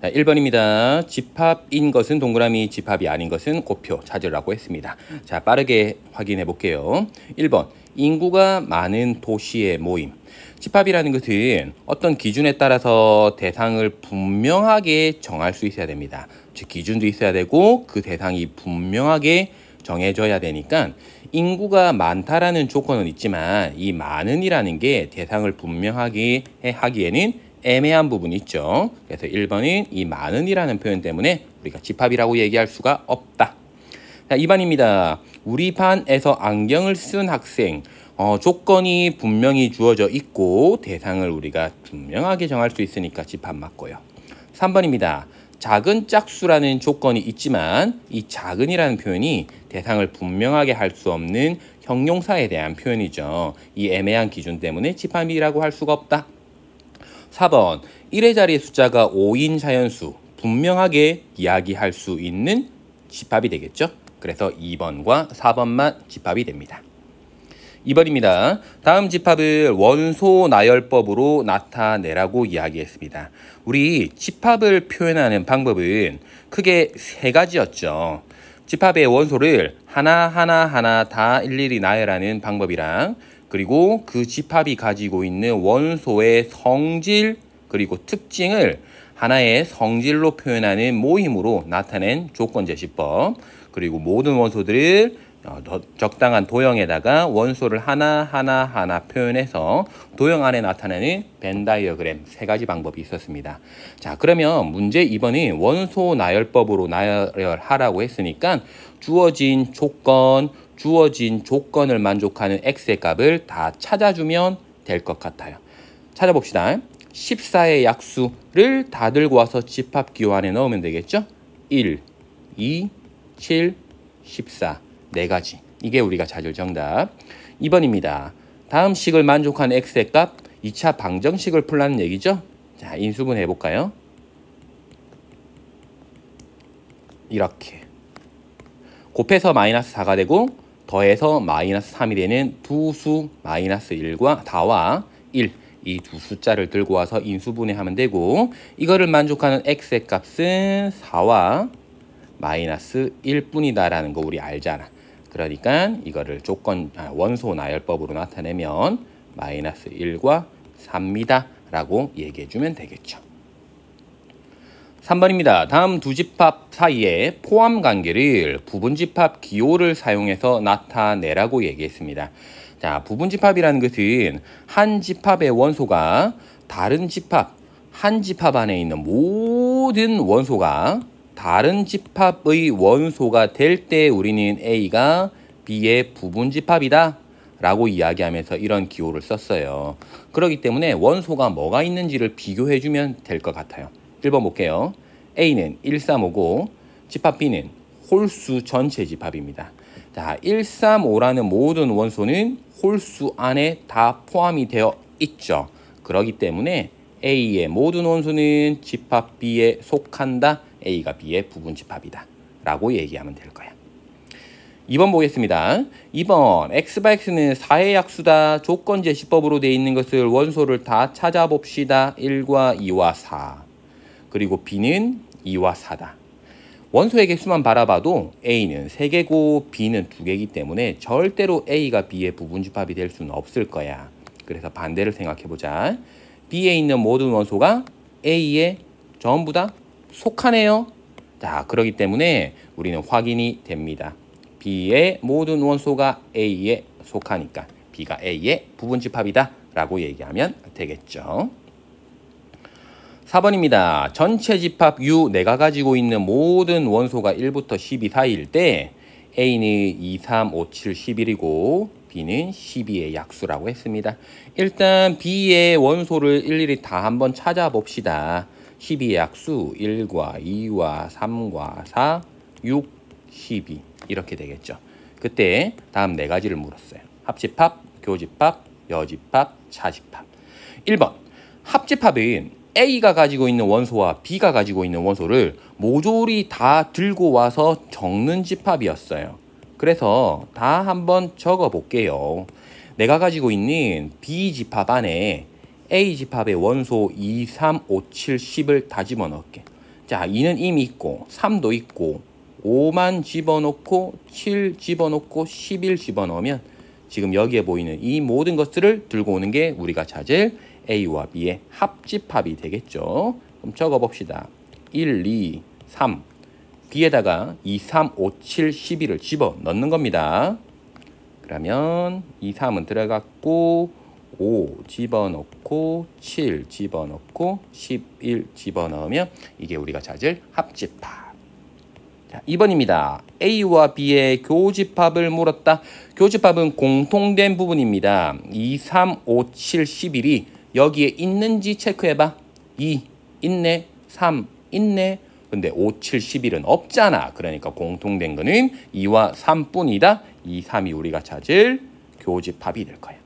자, 1번입니다. 집합인 것은 동그라미, 집합이 아닌 것은 곱표 찾으라고 했습니다. 자, 빠르게 확인해 볼게요. 1번, 인구가 많은 도시의 모임. 집합이라는 것은 어떤 기준에 따라서 대상을 분명하게 정할 수 있어야 됩니다. 즉, 기준도 있어야 되고 그 대상이 분명하게 정해져야 되니까 인구가 많다라는 조건은 있지만 이 많은이라는 게 대상을 분명하게 하기에는 애매한 부분이 있죠. 그래서 1번은 이 많은이라는 표현 때문에 우리가 집합이라고 얘기할 수가 없다. 자, 2번입니다. 우리 반에서 안경을 쓴 학생. 조건이 분명히 주어져 있고 대상을 우리가 분명하게 정할 수 있으니까 집합 맞고요. 3번입니다. 작은 짝수라는 조건이 있지만 이 작은이라는 표현이 대상을 분명하게 할 수 없는 형용사에 대한 표현이죠. 이 애매한 기준 때문에 집합이라고 할 수가 없다. 4번, 1의 자리의 숫자가 5인 자연수, 분명하게 이야기할 수 있는 집합이 되겠죠. 그래서 2번과 4번만 집합이 됩니다. 2번입니다. 다음 집합을 원소 나열법으로 나타내라고 이야기했습니다. 우리 집합을 표현하는 방법은 크게 세 가지였죠. 집합의 원소를 하나하나 다 일일이 나열하는 방법이랑 그리고 그 집합이 가지고 있는 원소의 성질 그리고 특징을 하나의 성질로 표현하는 모임으로 나타낸 조건제시법 그리고 모든 원소들을 적당한 도형에다가 원소를 하나하나 표현해서 도형 안에 나타내는 벤 다이어그램 세 가지 방법이 있었습니다. 자, 그러면 문제 2번은 원소 나열법으로 나열하라고 했으니까 주어진 조건을 만족하는 x의 값을 다 찾아주면 될 것 같아요. 찾아봅시다. 14의 약수를 다 들고 와서 집합기호 안에 넣으면 되겠죠? 1, 2, 7, 14 네 가지. 이게 우리가 찾을 정답. 2번입니다. 다음 식을 만족하는 x의 값 2차 방정식을 풀라는 얘기죠? 자, 인수분 해볼까요? 이렇게 곱해서 마이너스 4가 되고 더해서 마이너스 3이 되는 두 수 마이너스 1과 4와 1 이 두 숫자를 들고 와서 인수분해하면 되고 이거를 만족하는 x의 값은 4와 마이너스 1뿐이다라는 거 우리 알잖아. 그러니까 이거를 원소 나열법으로 나타내면 마이너스 1과 3입니다 라고 얘기해주면 되겠죠. 3번입니다. 다음 두 집합 사이의 포함 관계를 부분집합 기호를 사용해서 나타내라고 얘기했습니다. 자, 부분집합이라는 것은 한 집합의 원소가 다른 집합, 한 집합 안에 있는 모든 원소가 다른 집합의 원소가 될 때 우리는 A가 B의 부분집합이다 라고 이야기하면서 이런 기호를 썼어요. 그렇기 때문에 원소가 뭐가 있는지를 비교해주면 될 것 같아요. 1번 볼게요. A는 1, 3, 5고 집합 B는 홀수 전체 집합입니다. 자, 1, 3, 5라는 모든 원소는 홀수 안에 다 포함이 되어 있죠. 그렇기 때문에 A의 모든 원소는 집합 B에 속한다. A가 B의 부분집합이다 라고 얘기하면 될 거야. 2번 보겠습니다. 2번 X/X는 4의 약수다. 조건제시법으로 되어 있는 것을 원소를 다 찾아봅시다. 1과 2와 4 그리고 B는 2와 4다. 원소의 개수만 바라봐도 A는 3개고 B는 2개이기 때문에 절대로 A가 B의 부분집합이 될 수는 없을 거야. 그래서 반대를 생각해보자. B에 있는 모든 원소가 A에 전부 다 속하네요. 자, 그렇기 때문에 우리는 확인이 됩니다. B의 모든 원소가 A에 속하니까 B가 A의 부분집합이다 라고 얘기하면 되겠죠. 4번입니다. 전체 집합 U 내가 가지고 있는 모든 원소가 1부터 10이 사이일 때 A는 2, 3, 5, 7, 11이고 B는 12의 약수라고 했습니다. 일단 B의 원소를 일일이 다 한번 찾아봅시다. 12의 약수 1과 2와 3과 4, 6, 12 이렇게 되겠죠. 그때 다음 네 가지를 물었어요. 합집합, 교집합, 여집합, 차집합. 1번 합집합은 A가 가지고 있는 원소와 B가 가지고 있는 원소를 모조리 다 들고 와서 적는 집합이었어요. 그래서 다 한번 적어 볼게요. 내가 가지고 있는 B집합 안에 A집합의 원소 2, 3, 5, 7, 10을 다 집어넣을게. 자, 2는 이미 있고 3도 있고 5만 집어넣고 7 집어넣고 11 집어넣으면 지금 여기에 보이는 이 모든 것들을 들고 오는 게 우리가 찾을 A와 B의 합집합이 되겠죠. 그럼 적어봅시다. 1, 2, 3 B에다가 2, 3, 5, 7, 11을 집어넣는 겁니다. 그러면 2, 3은 들어갔고 5 집어넣고 7 집어넣고 11 집어넣으면 이게 우리가 찾을 합집합. 자, 2번입니다. A와 B의 교집합을 물었다. 교집합은 공통된 부분입니다. 2, 3, 5, 7, 11이 여기에 있는지 체크해봐. 2 있네. 3 있네. 근데 5, 7, 11은 없잖아. 그러니까 공통된 거는 2와 3뿐이다. 2, 3이 우리가 찾을 교집합이 될 거야.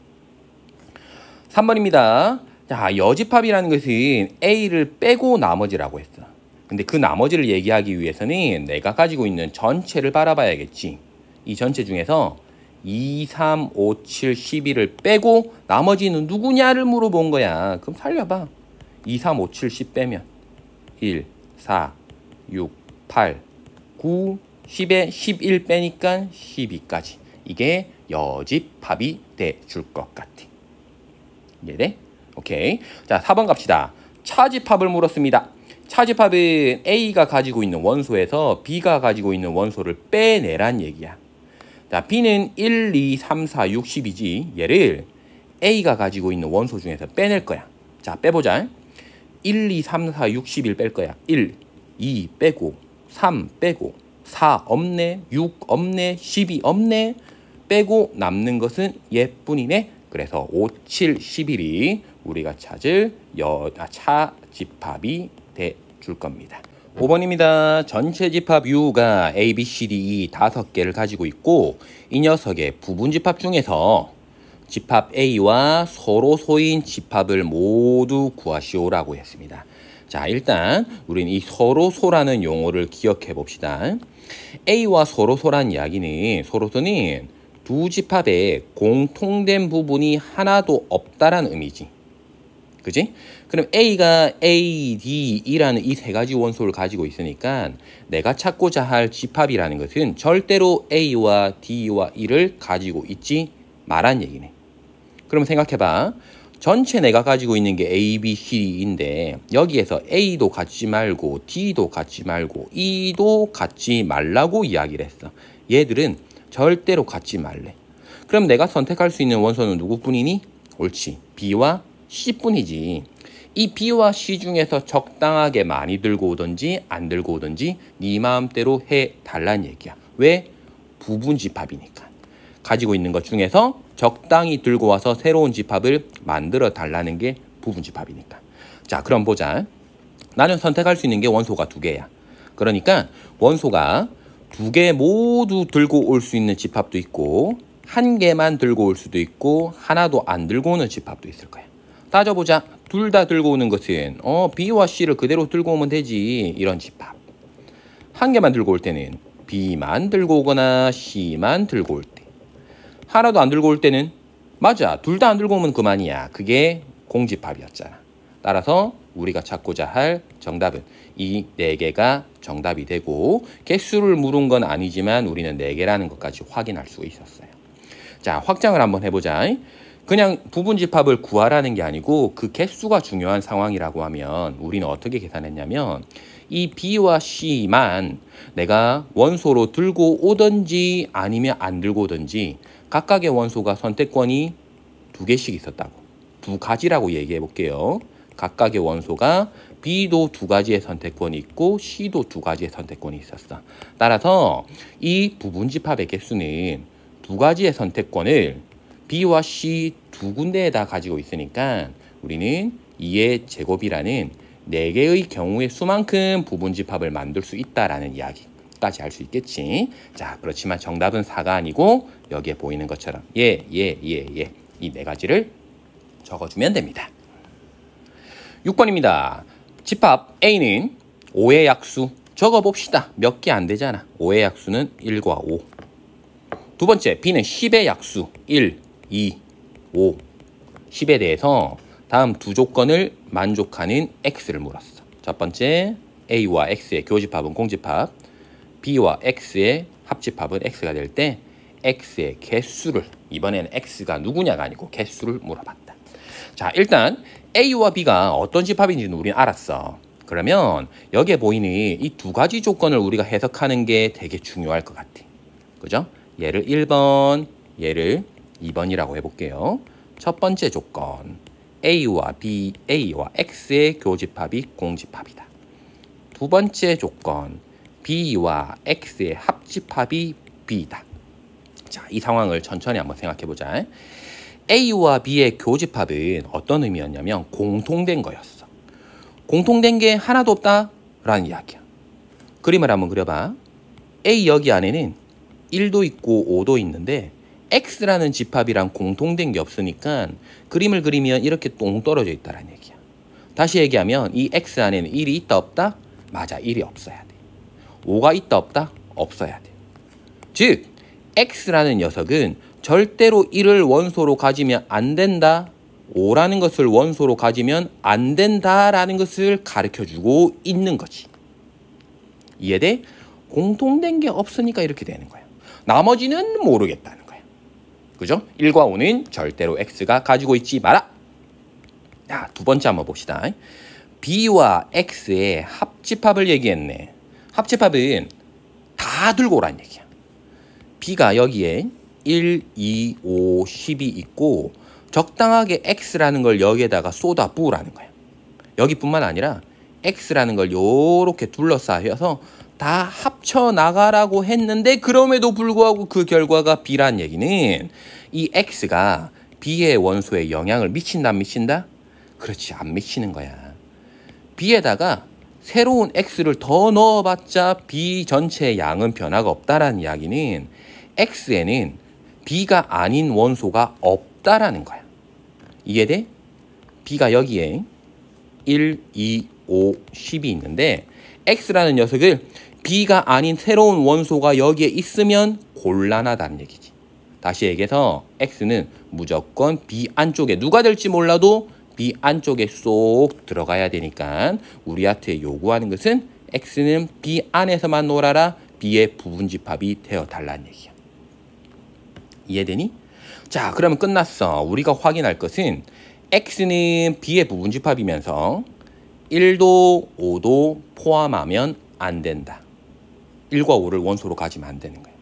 3번입니다. 자, 여집합이라는 것은 A를 빼고 나머지라고 했어. 근데 그 나머지를 얘기하기 위해서는 내가 가지고 있는 전체를 바라봐야겠지. 이 전체 중에서 2, 3, 5, 7, 11을 빼고 나머지는 누구냐를 물어본 거야. 그럼 살려봐. 2, 3, 5, 7, 10 빼면 1, 4, 6, 8, 9, 10에 11 빼니까 12까지. 이게 여집합이 돼 줄 것 같아. 이해돼? 오케이. 자, 4번 갑시다. 차집합을 물었습니다. 차집합은 A가 가지고 있는 원소에서 B가 가지고 있는 원소를 빼내란 얘기야. 자, B는 1, 2, 3, 4, 6, 10이지. 얘를 A가 가지고 있는 원소 중에서 빼낼 거야. 자, 빼보자. 1, 2, 3, 4, 6, 11 뺄 거야. 1, 2 빼고 3 빼고 4 없네. 6 없네. 12 없네. 빼고 남는 것은 얘뿐이네. 그래서 5, 7, 11이 우리가 찾을 차집합이 돼 줄 겁니다. 5번입니다. 전체 집합 U가 A, B, C, D, E 5개를 가지고 있고 이 녀석의 부분집합 중에서 집합 A와 서로소인 집합을 모두 구하시오라고 했습니다. 자, 일단 우리는 이 서로소라는 용어를 기억해 봅시다. A와 서로소란 이야기는 서로소는 두 집합에 공통된 부분이 하나도 없다라는 의미지. 그지? 그럼 A가 A, D, E라는 이 세 가지 원소를 가지고 있으니까 내가 찾고자 할 집합이라는 것은 절대로 A와 D와 E를 가지고 있지 말란 얘기네. 그러면 생각해봐. 전체 내가 가지고 있는 게 A, B, C인데 여기에서 A도 갖지 말고 D도 갖지 말고 E도 갖지 말라고 이야기를 했어. 얘들은 절대로 갖지 말래. 그럼 내가 선택할 수 있는 원소는 누구뿐이니? 옳지. B와 C뿐이지. 이 B와 C 중에서 적당하게 많이 들고 오든지 안 들고 오든지 네 마음대로 해달란 얘기야. 왜? 부분집합이니까. 가지고 있는 것 중에서 적당히 들고 와서 새로운 집합을 만들어 달라는 게 부분집합이니까. 자, 그럼 보자. 나는 선택할 수 있는 게 원소가 2개야. 그러니까 원소가 2개 모두 들고 올 수 있는 집합도 있고 1개만 들고 올 수도 있고 하나도 안 들고 오는 집합도 있을 거야. 따져보자. 둘 다 들고 오는 것은 B와 C를 그대로 들고 오면 되지. 이런 집합. 1개만 들고 올 때는 B만 들고 오거나 C만 들고 올 때. 하나도 안 들고 올 때는 맞아. 둘 다 안 들고 오면 그만이야. 그게 공집합이었잖아. 따라서 우리가 찾고자 할 정답은 이 4개가 정답이 되고 개수를 물은 건 아니지만 우리는 4개라는 것까지 확인할 수 있었어요. 자, 확장을 한번 해보자. 그냥 부분집합을 구하라는 게 아니고 그 개수가 중요한 상황이라고 하면 우리는 어떻게 계산했냐면 이 B와 C만 내가 원소로 들고 오든지 아니면 안 들고 오든지 각각의 원소가 선택권이 2개씩 있었다고. 2가지라고 얘기해 볼게요. 각각의 원소가 B도 2가지의 선택권이 있고 C도 2가지의 선택권이 있었어. 따라서 이 부분집합의 개수는 2가지의 선택권을 B와 C 2군데에다 가지고 있으니까 우리는 2의 제곱이라는 4개의 경우의 수만큼 부분집합을 만들 수 있다라는 이야기까지 할 수 있겠지. 자, 그렇지만 정답은 4가 아니고 여기에 보이는 것처럼 이 4가지를 적어주면 됩니다. 6번입니다. 집합 A는 5의 약수 적어봅시다. 몇 개 안 되잖아. 5의 약수는 1과 5. 두 번째, B는 10의 약수 1, 2, 5. 10에 대해서 다음 두 조건을 만족하는 X를 물었어. 첫 번째, A와 X의 교집합은 공집합, B와 X의 합집합은 X가 될 때 X의 개수를, 이번에는 X가 누구냐가 아니고 개수를 물어봤다. 자, 일단 A와 B가 어떤 집합인지는 우리는 알았어. 그러면 여기에 보이는 이 두 가지 조건을 우리가 해석하는 게 되게 중요할 것 같아. 그죠? 얘를 1번, 얘를 2번이라고 해볼게요. 첫 번째 조건, A와 X의 교집합이 공집합이다. 두 번째 조건, B와 X의 합집합이 B다. 자, 이 상황을 천천히 한번 생각해보자. A와 B의 교집합은 어떤 의미였냐면 공통된 거였어. 공통된 게 하나도 없다라는 이야기야. 그림을 한번 그려봐. A 여기 안에는 1도 있고 5도 있는데 X라는 집합이랑 공통된 게 없으니까 그림을 그리면 이렇게 똥 떨어져 있다는 얘기야. 다시 얘기하면 이 X 안에는 1이 있다 없다? 맞아, 1이 없어야 돼. 5가 있다 없다? 없어야 돼. 즉 X라는 녀석은 절대로 1을 원소로 가지면 안 된다, 5라는 것을 원소로 가지면 안 된다라는 것을 가르쳐주고 있는 거지. 이해돼? 공통된 게 없으니까 이렇게 되는 거야. 나머지는 모르겠다는 거야. 그죠? 1과 5는 절대로 X가 가지고 있지 마라. 자, 두 번째 한번 봅시다. B와 X의 합집합을 얘기했네. 합집합은 다 들고 오라는 얘기야. B가 여기에 1, 2, 5, 10이 있고 적당하게 X라는 걸 여기에다가 쏟아 부으라는 거야. 여기뿐만 아니라 X라는 걸 요렇게 둘러싸여서 다 합쳐 나가라고 했는데 그럼에도 불구하고 그 결과가 B란 얘기는 이 X가 B의 원소에 영향을 미친다 안 미친다? 그렇지, 안 미치는 거야. B에다가 새로운 X를 더 넣어봤자 B 전체의 양은 변화가 없다라는 이야기는 X에는 B가 아닌 원소가 없다라는 거야. 이해돼? B가 여기에 1, 2, 5, 10이 있는데 X라는 녀석을 B가 아닌 새로운 원소가 여기에 있으면 곤란하다는 얘기지. 다시 얘기해서 X는 무조건 B 안쪽에 누가 될지 몰라도 B 안쪽에 쏙 들어가야 되니까 우리한테 요구하는 것은 X는 B 안에서만 놀아라, B의 부분집합이 되어달라는 얘기야. 이해되니? 자, 그러면 끝났어. 우리가 확인할 것은 X는 B의 부분집합이면서 1도 5도 포함하면 안 된다. 1과 5를 원소로 가지면 안 되는 거야.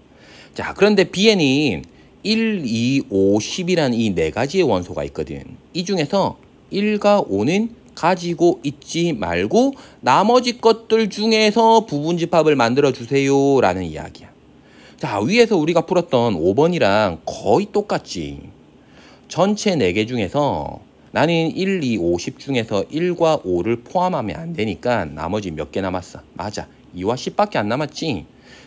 자, 그런데 B에는 1, 2, 5, 10이라는 이 네 가지의 원소가 있거든. 이 중에서 1과 5는 가지고 있지 말고 나머지 것들 중에서 부분집합을 만들어 주세요 라는 이야기야. 자, 위에서 우리가 풀었던 5번이랑 거의 똑같지. 전체 4개 중에서 나는 1, 2, 5, 10 중에서 1과 5를 포함하면 안 되니까 나머지 몇 개 남았어? 맞아, 2와 10밖에 안 남았지.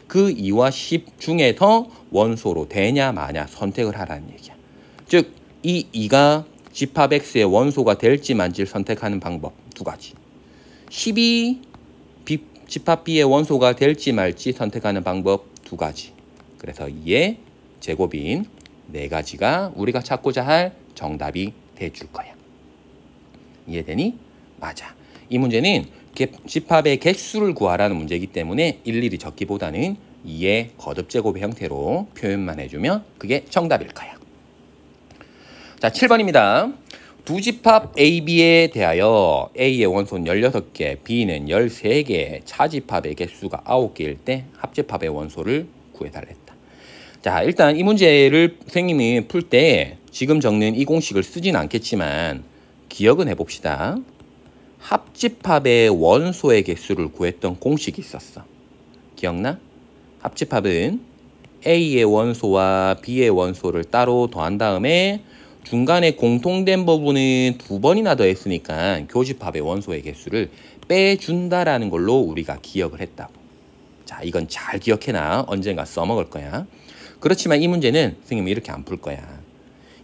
그 2와 10 중에서 원소로 되냐 마냐 선택을 하라는 얘기야. 즉, 이 2가 집합 X의 원소가 될지 말지를 선택하는 방법 두 가지. 10이 집합 B의 원소가 될지 말지 선택하는 방법 두 가지. 그래서 2의 제곱인 4가지가 우리가 찾고자 할 정답이 돼줄 거야. 이해되니? 맞아. 이 문제는 집합의 개수를 구하라는 문제이기 때문에 일일이 적기보다는 2의 거듭제곱의 형태로 표현만 해주면 그게 정답일 거야. 자, 7번입니다. 두 집합 A, B에 대하여 A의 원소는 16개, B는 13개, 차집합의 개수가 9개일 때 합집합의 원소를 구해달랬다. 자, 일단 이 문제를 선생님이 풀 때 지금 적는 이 공식을 쓰진 않겠지만 기억은 해봅시다. 합집합의 원소의 개수를 구했던 공식이 있었어. 기억나? 합집합은 A의 원소와 B의 원소를 따로 더한 다음에 중간에 공통된 부분은 2번이나 더했으니까 교집합의 원소의 개수를 빼준다라는 걸로 우리가 기억을 했다고. 자, 이건 잘 기억해놔. 언젠가 써먹을 거야. 그렇지만 이 문제는 선생님은 이렇게 안 풀 거야.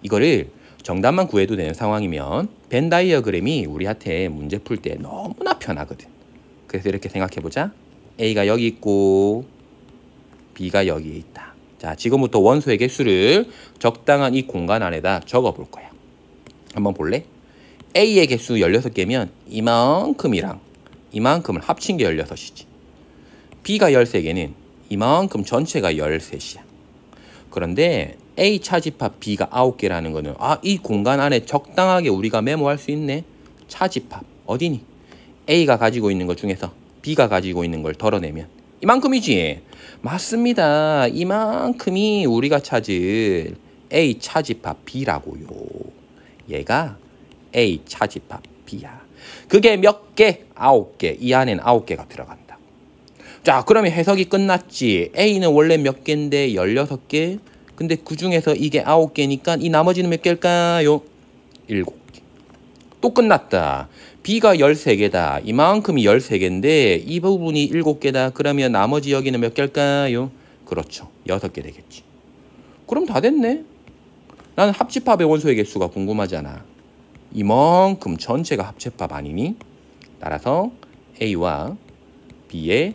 이거를 정답만 구해도 되는 상황이면 벤 다이어그램이 우리한테 문제 풀 때 너무나 편하거든. 그래서 이렇게 생각해보자. A가 여기 있고 B가 여기에 있다. 자, 지금부터 원소의 개수를 적당한 이 공간 안에다 적어볼 거야. 한번 볼래? A의 개수 16개면 이만큼이랑 이만큼을 합친 게 16이지. B가 13개는 이만큼 전체가 13이야. 그런데 A 차집합 B가 9개라는 거는 이 공간 안에 적당하게 우리가 메모할 수 있네. 차집합 어디니? A가 가지고 있는 것 중에서 B가 가지고 있는 걸 덜어내면 이만큼이지. 맞습니다. 이만큼이 우리가 찾을 A 차집합 B라고요. 얘가 A 차집합 B야. 그게 몇 개? 9개. 이 안엔 9개가 들어간다. 자, 그러면 해석이 끝났지. A는 원래 몇 개인데 16개. 근데 그 중에서 이게 9개니까 이 나머지는 몇 개일까요? 7개. 또 끝났다. B가 13개다. 이만큼이 13개인데 이 부분이 7개다. 그러면 나머지 여기는 몇 개일까요? 그렇죠. 6개 되겠지. 그럼 다 됐네. 나는 합집합의 원소의 개수가 궁금하잖아. 이만큼 전체가 합집합 아니니? 따라서 A와 B의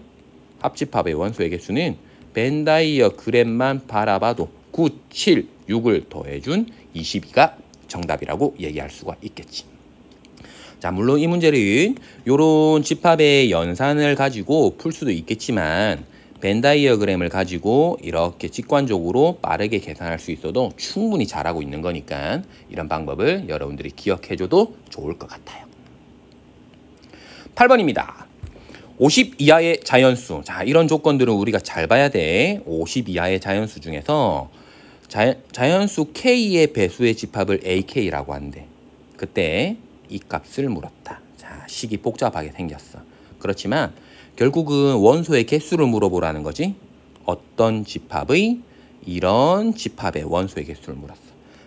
합집합의 원소의 개수는 벤다이어그램만 바라봐도 9, 7, 6을 더해준 22가 정답이라고 얘기할 수가 있겠지. 자, 물론 이 문제는 요런 집합의 연산을 가지고 풀 수도 있겠지만 벤다이어그램을 가지고 이렇게 직관적으로 빠르게 계산할 수 있어도 충분히 잘하고 있는 거니까 이런 방법을 여러분들이 기억해줘도 좋을 것 같아요. 8번입니다. 50 이하의 자연수. 자, 이런 조건들은 우리가 잘 봐야 돼. 50 이하의 자연수 중에서 자연수 K의 배수의 집합을 AK라고 한대. 그때 이 값을 물었다. 자, 식이 복잡하게 생겼어. 그렇지만 결국은 원소의 개수를 물어보라는 거지. 어떤 집합의 이런 집합의 원소의 개수를 물었어.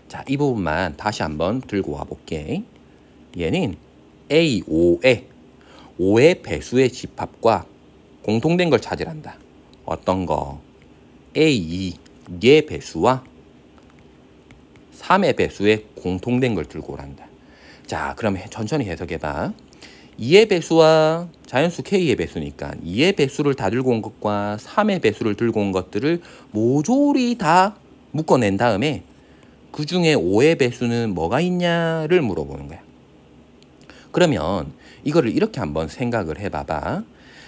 자, 이 부분만 다시 한번 들고 와 볼게. 얘는 A5의 배수의 집합과 공통된 걸 찾으란다. 어떤 거? A2의 배수와 3의 배수의 공통된 걸 들고 오란다. 자, 그럼 천천히 해석해봐. 2의 배수와 자연수 K의 배수니까 2의 배수를 다 들고 온 것과 3의 배수를 들고 온 것들을 모조리 다 묶어낸 다음에 그 중에 5의 배수는 뭐가 있냐를 물어보는 거야. 그러면 이거를 이렇게 한번 생각을 해봐봐.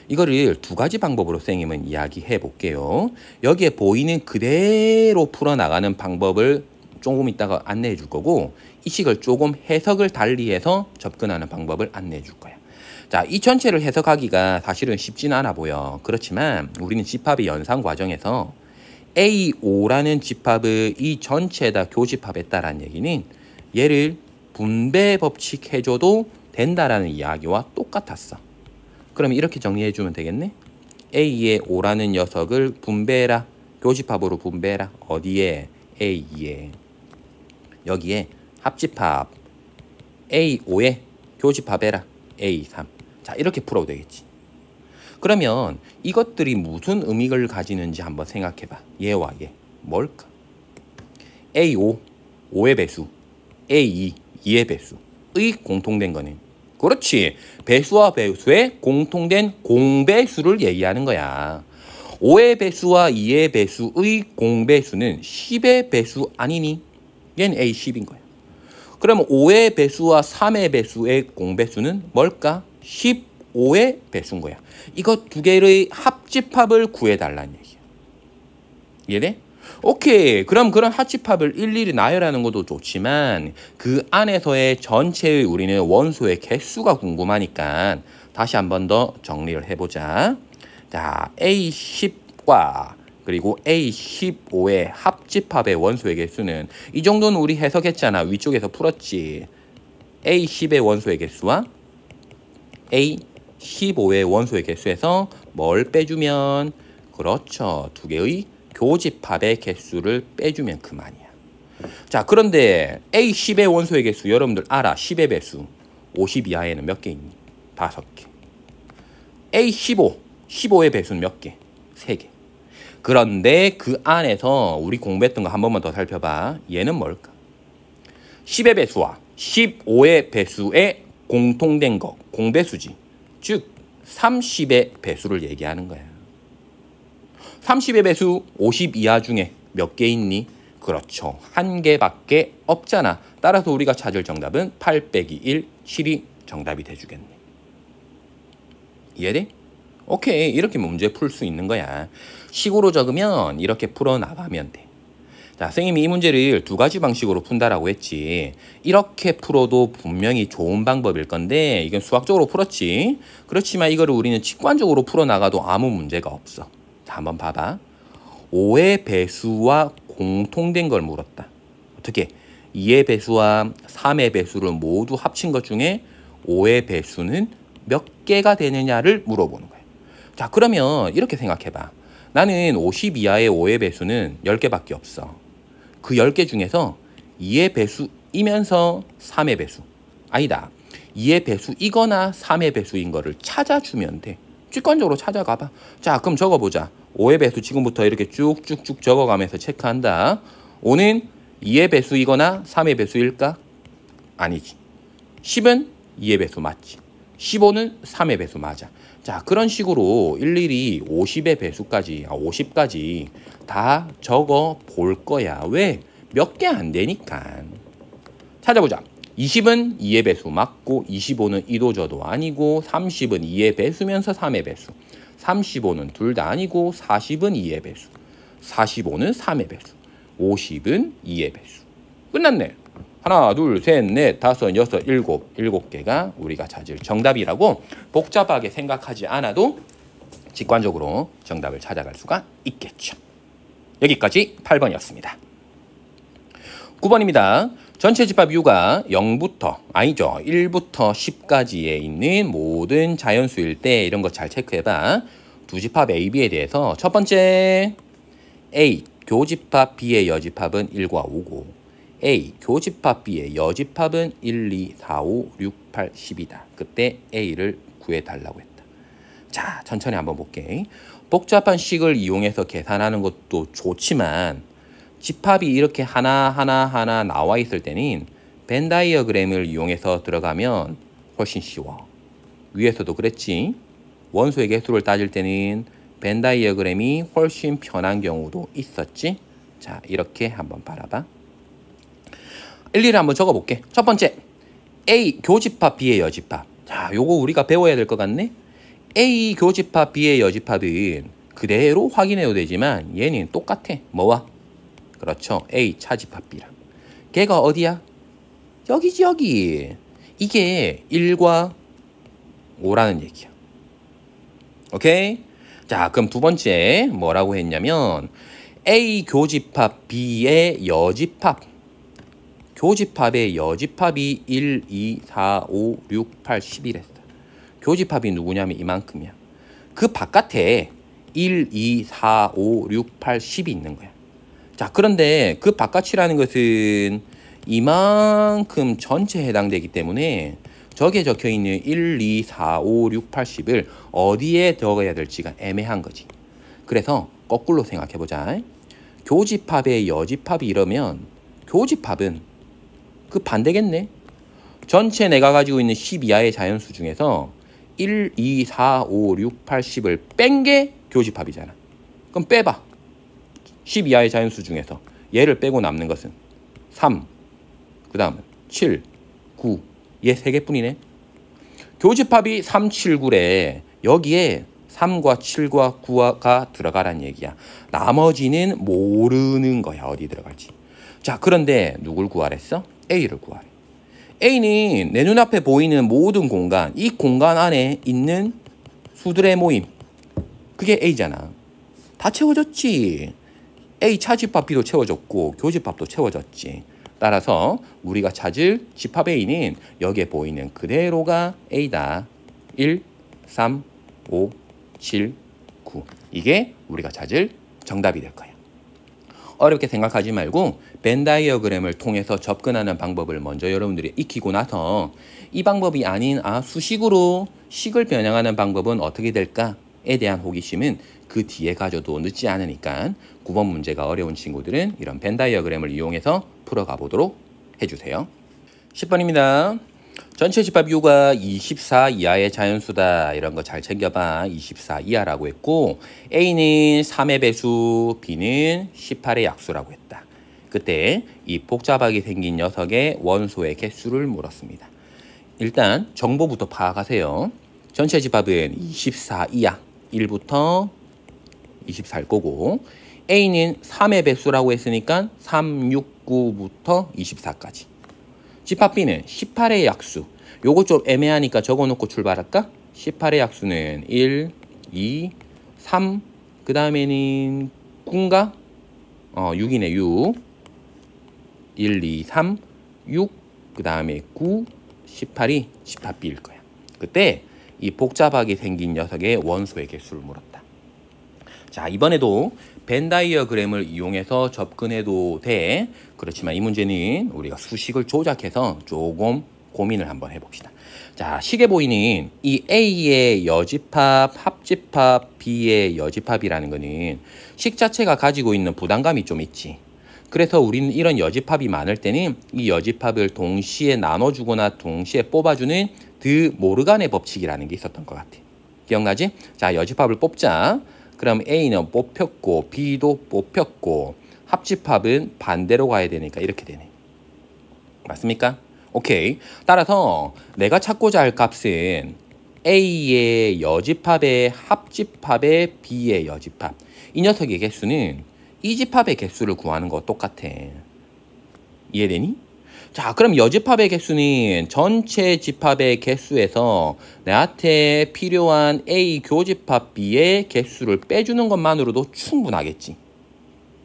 이거를 두 가지 방법으로 선생님은 이야기해 볼게요. 여기에 보이는 그대로 풀어나가는 방법을 조금 이따가 안내해 줄 거고 이 식을 조금 해석을 달리해서 접근하는 방법을 안내해 줄 거야. 자, 이 전체를 해석하기가 사실은 쉽지는 않아 보여. 그렇지만 우리는 집합의 연산 과정에서 A5라는 집합을 이 전체에다 교집합했다라는 얘기는 얘를 분배 법칙 해줘도 된다라는 이야기와 똑같았어. 그럼 이렇게 정리해주면 되겠네. A의 5라는 녀석을 분배해라. 교집합으로 분배해라. 어디에? A2에. 여기에 합집합 A5에 교집합해라. A3. 자, 이렇게 풀어도 되겠지. 그러면 이것들이 무슨 의미를 가지는지 한번 생각해봐. 얘와 얘. 뭘까? A5, 5의 배수. A2, 2의 배수의 공통된 거는 그렇지. 배수와 배수의 공통된 공배수를 얘기하는 거야. 5의 배수와 2의 배수의 공배수는 10의 배수 아니니? 얘는 A10인 거야. 그러면 5의 배수와 3의 배수의 공배수는 뭘까? 15의 배수인 거야. 이거 두 개의 합집합을 구해달라는 얘기야. 이해돼? 오케이. 그럼 그런 합집합을 일일이 나열하는 것도 좋지만 그 안에서의 전체의 우리는 원소의 개수가 궁금하니까 다시 한 번 더 정리를 해보자. 자, A10과 그리고 A15의 합집합의 원소의 개수는 이 정도는 우리 해석했잖아. 위쪽에서 풀었지. A10의 원소의 개수와 A15의 원소의 개수에서 뭘 빼주면 그렇죠. 두 개의 교집합의 개수를 빼주면 그만이야. 자, 그런데 A10의 원소의 개수 여러분들 알아. 10의 배수 50 이하에는 몇 개 있니? 5개. A15, 15의 배수는 몇 개? 3개. 그런데 그 안에서 우리 공부했던 거 한 번만 더 살펴봐. 얘는 뭘까? 10의 배수와 15의 배수의 공통된 거, 공배수지. 즉 30의 배수를 얘기하는 거야. 30의 배수 50 이하 중에 몇 개 있니? 그렇죠. 한 개밖에 없잖아. 따라서 우리가 찾을 정답은 8 빼기 1, 7이 정답이 돼주겠네. 이해돼? 오케이. 이렇게 문제 풀 수 있는 거야. 식으로 적으면 이렇게 풀어나가면 돼. 자, 선생님이 이 문제를 두 가지 방식으로 푼다라고 했지. 이렇게 풀어도 분명히 좋은 방법일 건데 이건 수학적으로 풀었지. 그렇지만 이거를 우리는 직관적으로 풀어나가도 아무 문제가 없어. 자, 한번 봐봐. 5의 배수와 공통된 걸 물었다. 어떻게? 2의 배수와 3의 배수를 모두 합친 것 중에 5의 배수는 몇 개가 되느냐를 물어보는 거야. 자, 그러면 이렇게 생각해봐. 나는 50 이하의 5의 배수는 10개밖에 없어. 그 10개 중에서 2의 배수이면서 3의 배수. 아니다. 2의 배수이거나 3의 배수인 거를 찾아주면 돼. 직관적으로 찾아가봐. 자, 그럼 적어보자. 5의 배수 지금부터 이렇게 쭉쭉쭉 적어가면서 체크한다. 5는 2의 배수이거나 3의 배수일까? 아니지. 10은 2의 배수 맞지. 15는 3의 배수 맞아. 자, 그런 식으로 일일이 50의 배수까지, 50까지 다 적어 볼 거야. 왜? 몇 개 안 되니까. 찾아보자. 20은 2의 배수 맞고 25는 이도저도 아니고 30은 2의 배수면서 3의 배수. 35는 둘 다 아니고 40은 2의 배수. 45는 3의 배수. 50은 2의 배수. 끝났네. 하나, 둘, 셋, 넷, 다섯, 여섯, 일곱 개가 우리가 찾을 정답이라고 복잡하게 생각하지 않아도 직관적으로 정답을 찾아갈 수가 있겠죠. 여기까지 8번이었습니다. 9번입니다. 전체 집합 U가 0부터, 아니죠, 1부터 10까지에 있는 모든 자연수일 때 이런 거 잘 체크해봐. 두 집합 A, B에 대해서 첫 번째 A, 교집합 B의 여집합은 1과 5고 A, 교집합 B의 여집합은 1, 2, 4, 5, 6, 8, 10이다. 그때 A를 구해달라고 했다. 자, 천천히 한번 볼게. 복잡한 식을 이용해서 계산하는 것도 좋지만 집합이 이렇게 하나 나와 있을 때는 벤 다이어그램을 이용해서 들어가면 훨씬 쉬워. 위에서도 그랬지. 원소의 개수를 따질 때는 벤 다이어그램이 훨씬 편한 경우도 있었지. 자, 이렇게 한번 바라봐. 일일이 한번 적어볼게. 첫 번째, A 교집합 B의 여집합. 자, 요거 우리가 배워야 될 것 같네. A 교집합 B의 여집합은 그대로 확인해도 되지만 얘는 똑같아. 뭐와? 그렇죠. A 차집합 B랑. 걔가 어디야? 여기지, 여기. 이게 1과 5라는 얘기야. 오케이? 자, 그럼 두 번째 뭐라고 했냐면 A 교집합 B의 여집합. 교집합의 여집합이 1, 2, 4, 5, 6, 8, 11했어. 교집합이 누구냐면 이만큼이야. 그 바깥에 1, 2, 4, 5, 6, 8, 10이 있는 거야. 자, 그런데 그 바깥이라는 것은 이만큼 전체에 해당되기 때문에 저기에 적혀있는 1, 2, 4, 5, 6, 8, 10을 어디에 적어야 될지가 애매한 거지. 그래서 거꾸로 생각해보자. 교집합의 여집합이 이러면 교집합은 그 반대겠네. 전체 내가 가지고 있는 10 이하의 자연수 중에서 1, 2, 4, 5, 6, 8, 10을 뺀 게 교집합이잖아. 그럼 빼봐. 10 이하의 자연수 중에서 얘를 빼고 남는 것은 3, 그 다음은 7, 9, 얘 3개뿐이네. 교집합이 3, 7, 9래. 여기에 3과 7과 9가 들어가란 얘기야. 나머지는 모르는 거야. 어디 들어갈지. 자, 그런데 누굴 구하랬어? A를 구하래. A는 내 눈앞에 보이는 모든 공간, 이 공간 안에 있는 수들의 모임. 그게 A잖아. 다 채워졌지. A 차집합 B도 채워졌고 교집합도 채워졌지. 따라서 우리가 찾을 집합 A는 여기에 보이는 그대로가 A다. 1, 3, 5, 7, 9. 이게 우리가 찾을 정답이 될 거야. 어렵게 생각하지 말고 벤 다이어그램을 통해서 접근하는 방법을 먼저 여러분들이 익히고 나서 이 방법이 아닌 수식으로 식을 변형하는 방법은 어떻게 될까에 대한 호기심은 그 뒤에 가져도 늦지 않으니까 9번 문제가 어려운 친구들은 이런 벤 다이어그램을 이용해서 풀어가 보도록 해주세요. 10번입니다. 전체 집합 U가 24 이하의 자연수다. 이런 거 잘 챙겨봐. 24 이하라고 했고 A는 3의 배수, B는 18의 약수라고 했다. 그때 이 복잡하게 생긴 녀석의 원소의 개수를 물었습니다. 일단 정보부터 파악하세요. 전체 집합은 24이야. 1부터 24일 거고 A는 3의 배수라고 했으니까 3, 6, 9부터 24까지. 집합 B는 18의 약수. 요거 좀 애매하니까 적어놓고 출발할까? 18의 약수는 1, 2, 3, 그 다음에는 9인가? 6이네, 6. 1, 2, 3, 6, 그 다음에 9, 18이 집합 B일 거야. 그때 이 복잡하게 생긴 녀석의 원소의 개수를 물었다. 자, 이번에도 벤 다이어그램을 이용해서 접근해도 돼. 그렇지만 이 문제는 우리가 수식을 조작해서 조금 고민을 한번 해봅시다. 자, 식에 보이는 이 A의 여집합, 합집합, B의 여집합이라는 거는 식 자체가 가지고 있는 부담감이 좀 있지. 그래서 우리는 이런 여집합이 많을 때는 이 여집합을 동시에 나눠주거나 동시에 뽑아주는 드 모르간의 법칙이라는 게 있었던 것 같아. 기억나지? 자, 여집합을 뽑자. 그럼 A는 뽑혔고 B도 뽑혔고 합집합은 반대로 가야 되니까 이렇게 되네. 맞습니까? 오케이. 따라서 내가 찾고자 할 값은 A의 여집합의 합집합의 B의 여집합. 이 녀석의 개수는 이 집합의 개수를 구하는 거 똑같아. 이해되니? 자, 그럼 여집합의 개수는 전체 집합의 개수에서 내한테 필요한 A 교집합 B의 개수를 빼주는 것만으로도 충분하겠지.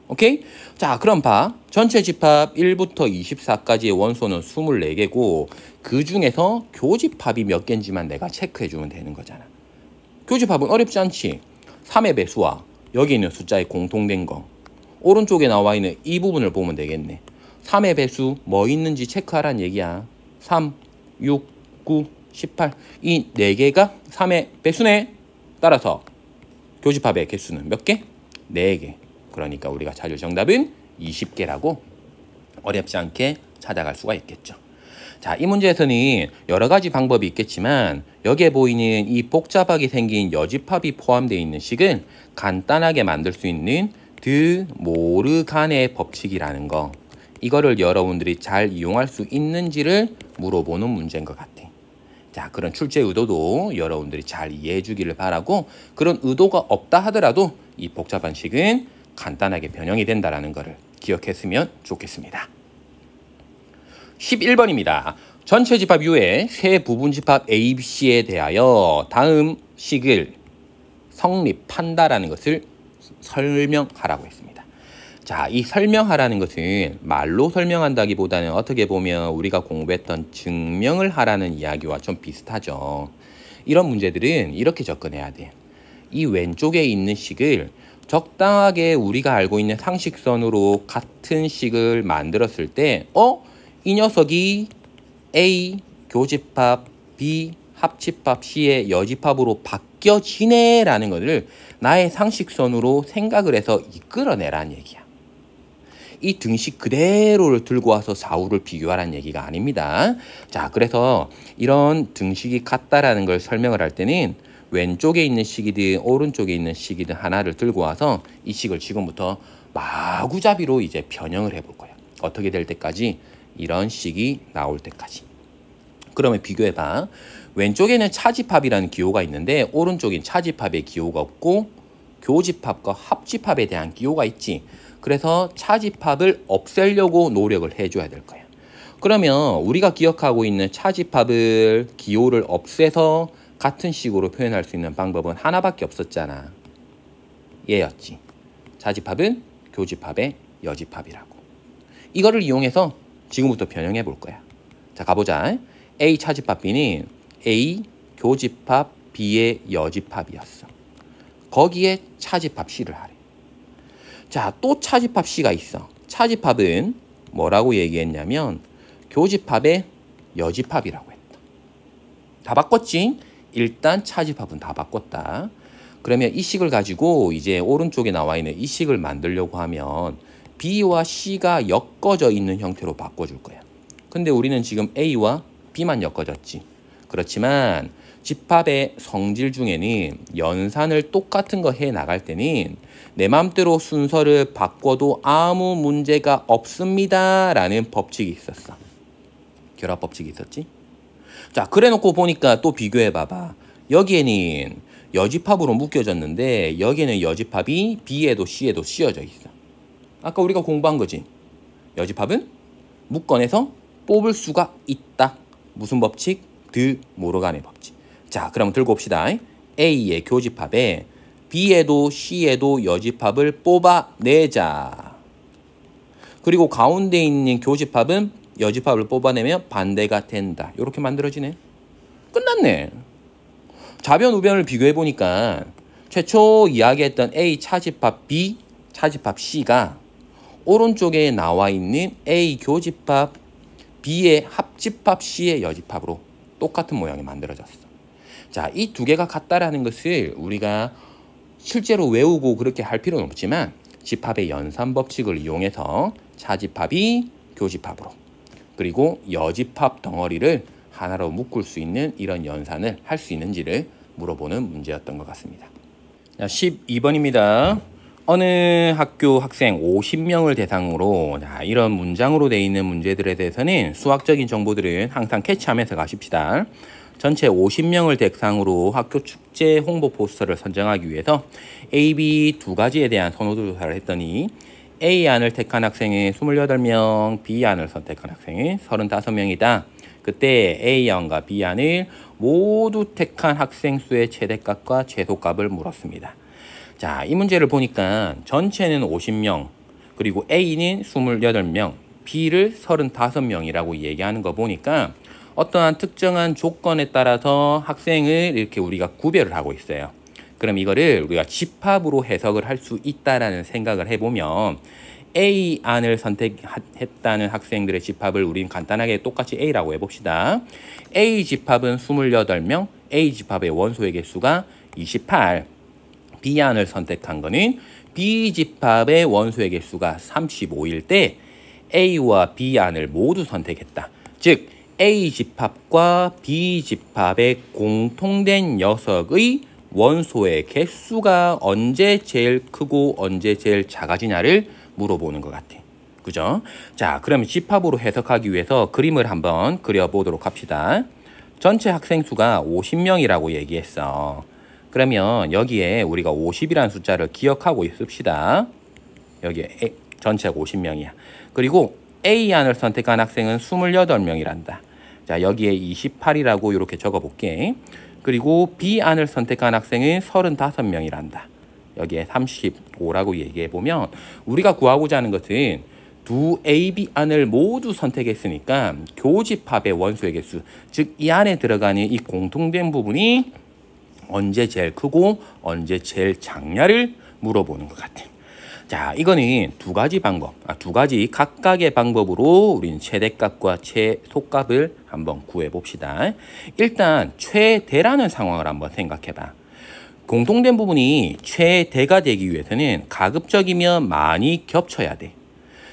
오케이? 자, 그럼 봐. 전체 집합 1부터 24까지의 원소는 24개고 그 중에서 교집합이 몇 개인지만 내가 체크해주면 되는 거잖아. 교집합은 어렵지 않지. 3의 배수와 여기 있는 숫자에 공통된 거. 오른쪽에 나와 있는 이 부분을 보면 되겠네. 3의 배수 뭐 있는지 체크하란 얘기야. 3, 6, 9, 18. 이 4개가 3의 배수네. 따라서 교집합의 개수는 몇 개? 4개. 그러니까 우리가 찾을 정답은 20개라고 어렵지 않게 찾아갈 수가 있겠죠. 자, 이 문제에서는 여러 가지 방법이 있겠지만 여기에 보이는 이 복잡하게 생긴 여집합이 포함되어 있는 식은 간단하게 만들 수 있는 드 모르간의 법칙이라는 거. 이거를 여러분들이 잘 이용할 수 있는지를 물어보는 문제인 것 같아. 자, 그런 출제 의도도 여러분들이 잘 이해해 주기를 바라고 그런 의도가 없다 하더라도 이 복잡한 식은 간단하게 변형이 된다는 것을 기억했으면 좋겠습니다. 11번입니다. 전체 집합 U의 세 부분 집합 A, B, C에 대하여 다음 식을 성립한다라는 것을 설명하라고 했습니다. 자, 이 설명하라는 것은 말로 설명한다기보다는 어떻게 보면 우리가 공부했던 증명을 하라는 이야기와 좀 비슷하죠. 이런 문제들은 이렇게 접근해야 돼. 이 왼쪽에 있는 식을 적당하게 우리가 알고 있는 상식선으로 같은 식을 만들었을 때 이 녀석이 A 교집합, B 합집합, C의 여집합으로 바뀌어지네 라는 것을 나의 상식선으로 생각을 해서 이끌어내라는 얘기야. 이 등식 그대로를 들고 와서 좌우를 비교하라는 얘기가 아닙니다. 자, 그래서 이런 등식이 같다라는 걸 설명을 할 때는 왼쪽에 있는 식이든 오른쪽에 있는 식이든 하나를 들고 와서 이 식을 지금부터 마구잡이로 이제 변형을 해볼 거야. 어떻게 될 때까지? 이런 식이 나올 때까지. 그러면 비교해봐. 왼쪽에는 차집합이라는 기호가 있는데 오른쪽엔 차집합의 기호가 없고 교집합과 합집합에 대한 기호가 있지. 그래서 차집합을 없애려고 노력을 해줘야 될 거야. 그러면 우리가 기억하고 있는 차집합을 기호를 없애서 같은 식으로 표현할 수 있는 방법은 하나밖에 없었잖아. 얘였지. 차집합은 교집합의 여집합이라고. 이거를 이용해서 지금부터 변형해 볼 거야. 자, 가보자. A 차집합 B는 A 교집합 B의 여집합이었어. 거기에 차집합 C를 하래. 자, 또 차집합 C가 있어. 차집합은 뭐라고 얘기했냐면 교집합의 여집합이라고 했다. 다 바꿨지? 일단 차집합은 다 바꿨다. 그러면 이 식을 가지고 이제 오른쪽에 나와 있는 이 식을 만들려고 하면 B와 C가 엮어져 있는 형태로 바꿔줄 거야. 근데 우리는 지금 A와 B만 엮어졌지. 그렇지만 집합의 성질 중에는 연산을 똑같은 거 해 나갈 때는 내 맘대로 순서를 바꿔도 아무 문제가 없습니다 라는 법칙이 있었어. 결합 법칙이 있었지. 자, 그래 놓고 보니까 또 비교해 봐봐. 여기에는 여집합으로 묶여졌는데 여기에는 여집합이 B에도 C에도 씌워져 있어. 아까 우리가 공부한 거지. 여집합은 묶어내서 뽑을 수가 있다. 무슨 법칙? 드 모르간의 법칙. 자, 그럼 들고 옵시다. A의 교집합에 B에도 C에도 여집합을 뽑아내자. 그리고 가운데 있는 교집합은 여집합을 뽑아내면 반대가 된다. 이렇게 만들어지네. 끝났네. 좌변 우변을 비교해 보니까 최초 이야기했던 A 차집합 B 차집합 C가 오른쪽에 나와 있는 A 교집합 B의 합집합 C의 여집합으로 똑같은 모양이 만들어졌어. 자, 이 두 개가 같다라는 것을 우리가 실제로 외우고 그렇게 할 필요는 없지만 집합의 연산 법칙을 이용해서 차집합이 교집합으로 그리고 여집합 덩어리를 하나로 묶을 수 있는 이런 연산을 할 수 있는지를 물어보는 문제였던 것 같습니다. 자, 12번입니다. 어느 학교 학생 50명을 대상으로 이런 문장으로 되어 있는 문제들에 대해서는 수학적인 정보들은 항상 캐치하면서 가십시다. 전체 50명을 대상으로 학교 축제 홍보 포스터를 선정하기 위해서 A, B 두 가지에 대한 선호도 조사를 했더니 A 안을 택한 학생은 28명, B 안을 선택한 학생은 35명이다. 그때 A안과 B안을 모두 택한 학생 수의 최대값과 최소값을 물었습니다. 자, 이 문제를 보니까 전체는 50명, 그리고 A는 28명, B를 35명이라고 얘기하는 거 보니까 어떠한 특정한 조건에 따라서 학생을 이렇게 우리가 구별을 하고 있어요. 그럼 이거를 우리가 집합으로 해석을 할 수 있다라는 생각을 해보면 A안을 선택했다는 학생들의 집합을 우린 간단하게 똑같이 A라고 해봅시다. A 집합은 28명, A 집합의 원소의 개수가 28. B안을 선택한 거는 B 집합의 원소의 개수가 35일 때 A와 B안을 모두 선택했다. 즉 A 집합과 B 집합의 공통된 녀석의 원소의 개수가 언제 제일 크고 언제 제일 작아지냐를 물어보는 것 같아. 그죠? 자, 그러면 집합으로 해석하기 위해서 그림을 한번 그려보도록 합시다. 전체 학생 수가 50명이라고 얘기했어. 그러면 여기에 우리가 50이라는 숫자를 기억하고 있읍시다. 여기에 전체가 50명이야. 그리고 A안을 선택한 학생은 28명이란다. 자, 여기에 28이라고 이렇게 적어볼게. 그리고 B안을 선택한 학생은 35명이란다. 여기에 35라고 얘기해보면 우리가 구하고자 하는 것은 두 A, B안을 모두 선택했으니까 교집합의 원소의 개수, 즉 이 안에 들어가는 이 공통된 부분이 언제 제일 크고 언제 제일 작냐를 물어보는 것 같아. 자, 이거는 두 가지 방법, 두 가지 각각의 방법으로 우리는 최대값과 최소값을 한번 구해봅시다. 일단 최대라는 상황을 한번 생각해봐. 공통된 부분이 최대가 되기 위해서는 가급적이면 많이 겹쳐야 돼.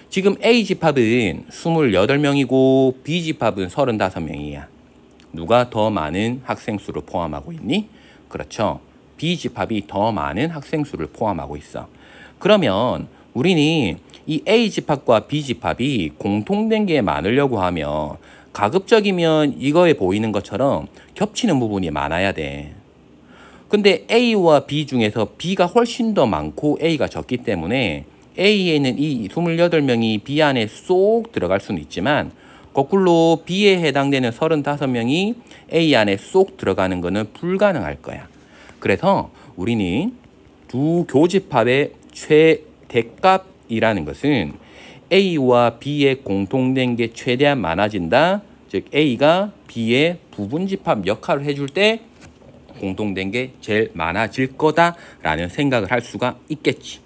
지금 A 집합은 28명이고 B 집합은 35명이야. 누가 더 많은 학생 수를 포함하고 있니? 그렇죠. B 집합이 더 많은 학생 수를 포함하고 있어. 그러면 우리는 이 A 집합과 B 집합이 공통된 게 많으려고 하면 가급적이면 이거에 보이는 것처럼 겹치는 부분이 많아야 돼. 근데 A와 B 중에서 B가 훨씬 더 많고 A가 적기 때문에 A에는 이 28명이 B 안에 쏙 들어갈 수는 있지만 거꾸로 B에 해당되는 35명이 A 안에 쏙 들어가는 것은 불가능할 거야. 그래서 우리는 두 교집합의 최대값이라는 것은 A와 B의 공통된 게 최대한 많아진다. 즉 A가 B의 부분집합 역할을 해줄 때 공통된 게 제일 많아질 거다라는 생각을 할 수가 있겠지.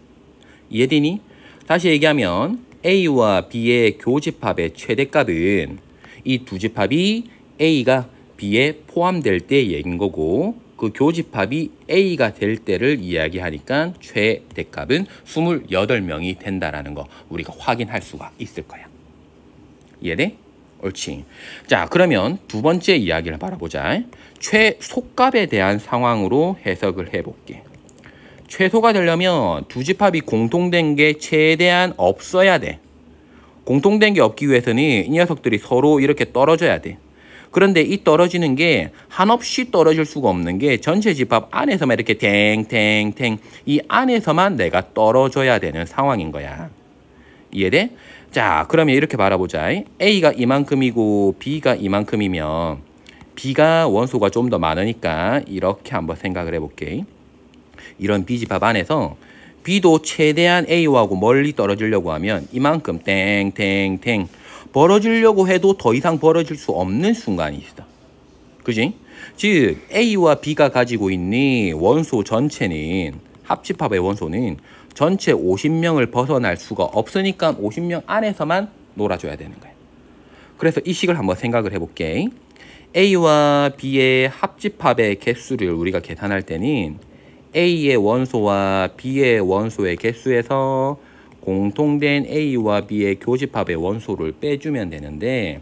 이해되니? 다시 얘기하면 A와 B의 교집합의 최대값은 이 두 집합이 A가 B에 포함될 때 얘기인 거고 그 교집합이 A가 될 때를 이야기하니까 최대값은 28명이 된다라는 거 우리가 확인할 수가 있을 거야. 이해돼? 옳지. 자, 그러면 두 번째 이야기를 바라보자. 최소값에 대한 상황으로 해석을 해볼게. 최소가 되려면 두 집합이 공통된 게 최대한 없어야 돼. 공통된 게 없기 위해서는 이 녀석들이 서로 이렇게 떨어져야 돼. 그런데 이 떨어지는 게 한없이 떨어질 수가 없는 게 전체 집합 안에서만 이렇게 탱탱탱 이 안에서만 내가 떨어져야 되는 상황인 거야. 이해돼? 자, 그러면 이렇게 바라보자. A가 이만큼이고 B가 이만큼이면 B가 원소가 좀 더 많으니까 이렇게 한번 생각을 해볼게. 이런 B집합 안에서 B도 최대한 A하고 멀리 떨어지려고 하면 이만큼 땡땡땡 벌어지려고 해도 더 이상 벌어질 수 없는 순간이 있어. 그지? 즉 A와 B가 가지고 있는 원소 전체는 합집합의 원소는 전체 50명을 벗어날 수가 없으니까 50명 안에서만 놀아줘야 되는 거야. 그래서 이 식을 한번 생각을 해볼게. A와 B의 합집합의 개수를 우리가 계산할 때는 A의 원소와 B의 원소의 개수에서 공통된 A와 B의 교집합의 원소를 빼주면 되는데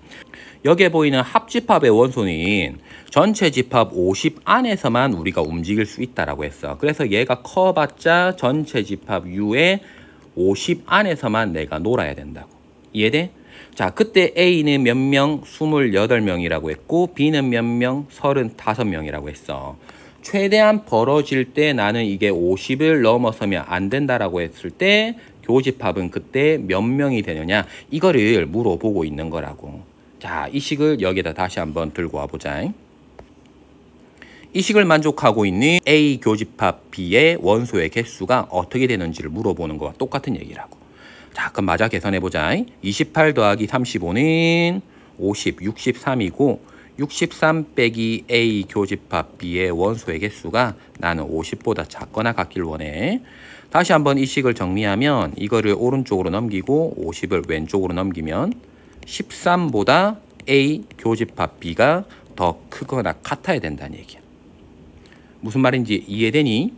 여기에 보이는 합집합의 원소는 전체 집합 50 안에서만 우리가 움직일 수 있다라고 했어. 그래서 얘가 커봤자 전체 집합 U의 50 안에서만 내가 놀아야 된다고. 이해돼? 자, 그때 A는 몇 명? 28명이라고 했고 B는 몇 명? 35명이라고 했어. 최대한 벌어질 때 나는 이게 50을 넘어서면 안 된다라고 했을 때 교집합은 그때 몇 명이 되느냐 이거를 물어보고 있는 거라고. 자, 이 식을 여기에다 다시 한번 들고 와보자. 이 식을 만족하고 있는 A 교집합 B의 원소의 개수가 어떻게 되는지를 물어보는 거와 똑같은 얘기라고. 자, 그럼 마저 계산해보자. 28 더하기 35는 50, 63이고 63 빼기 A 교집합 B의 원소의 개수가 나는 50보다 작거나 같길 원해. 다시 한번 이 식을 정리하면 이거를 오른쪽으로 넘기고 50을 왼쪽으로 넘기면 13보다 A 교집합 B가 더 크거나 같아야 된다는 얘기야. 무슨 말인지 이해되니?